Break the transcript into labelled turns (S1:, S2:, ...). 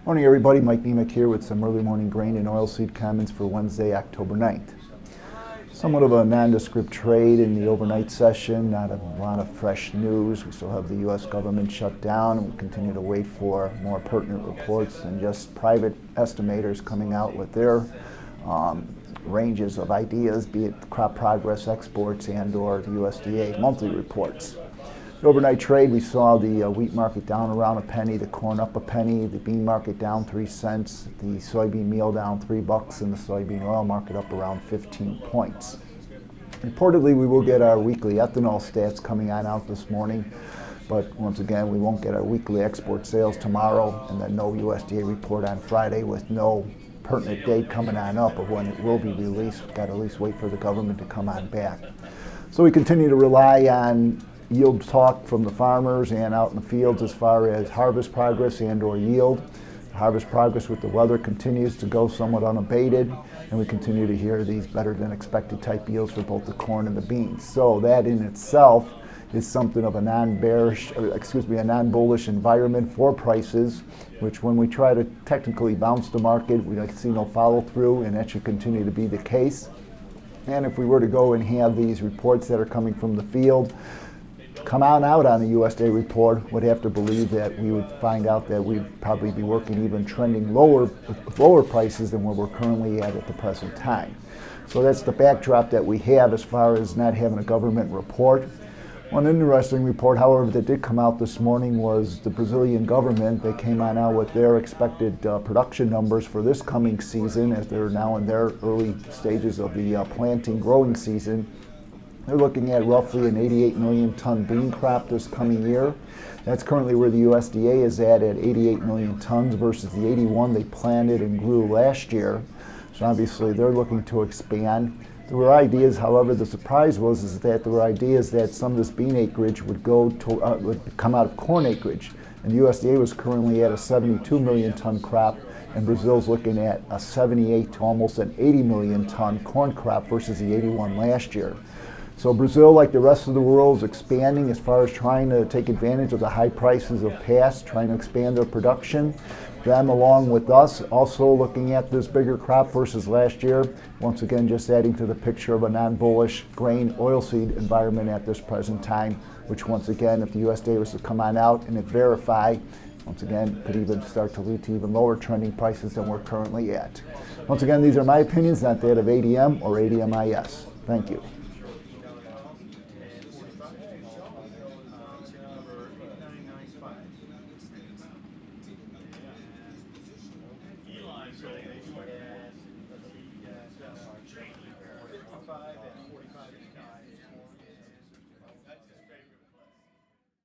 S1: Morning everybody, Mike Niemiec here with some early morning grain and oilseed comments for Wednesday, October 9th. Somewhat of a nondescript trade in the overnight session, not a lot of fresh news. We still have the U.S. government shut down and we continue to wait for more pertinent reports than just private estimators coming out with their ranges of ideas, be it crop progress, exports, and or the USDA monthly reports. The overnight trade, we saw the wheat market down around a penny, the corn up a penny, the bean market down 3 cents, the soybean meal down $3, and the soybean oil market up around 15 points. Reportedly, we will get our weekly ethanol stats coming on out this morning, but once again, we won't get our weekly export sales tomorrow, and then no USDA report on Friday with no pertinent date coming on up of when it will be released. We've got to at least wait for the government to come on back. So we continue to rely on yield talk from the farmers and out in the fields as far as harvest progress and or yield. Harvest progress with the weather continues to go somewhat unabated, and we continue to hear these better than expected type yields for both the corn and the beans. So that in itself is something of a non-bullish environment for prices, which when we try to technically bounce the market, we see no follow through, and that should continue to be the case. And if we were to go and have these reports that are coming from the field come out on the USDA report, would have to believe that we would find out that we'd probably be working even trending lower prices than where we're currently at the present time. So that's the backdrop that we have as far as not having a government report. One interesting report, however, that did come out this morning was the Brazilian government. They came on out with their expected production numbers for this coming season, as they're now in their early stages of the planting growing season. They're looking at roughly an 88 million ton bean crop this coming year. That's currently where the USDA is at 88 million tons versus the 81 they planted and grew last year. So obviously they're looking to expand. There were ideas, however, the surprise was that there were ideas that some of this bean acreage would come out of corn acreage. And the USDA was currently at a 72 million ton crop, and Brazil's looking at a 78 to almost an 80 million ton corn crop versus the 81 last year. So Brazil, like the rest of the world, is expanding as far as trying to take advantage of the high prices of past, trying to expand their production. Them, along with us, also looking at this bigger crop versus last year. Once again, just adding to the picture of a non-bullish grain oilseed environment at this present time, which once again, if the USDA was to come on out and verify, once again, could even start to lead to even lower trending prices than we're currently at. Once again, these are my opinions, not that of ADM or ADMIS. Thank you.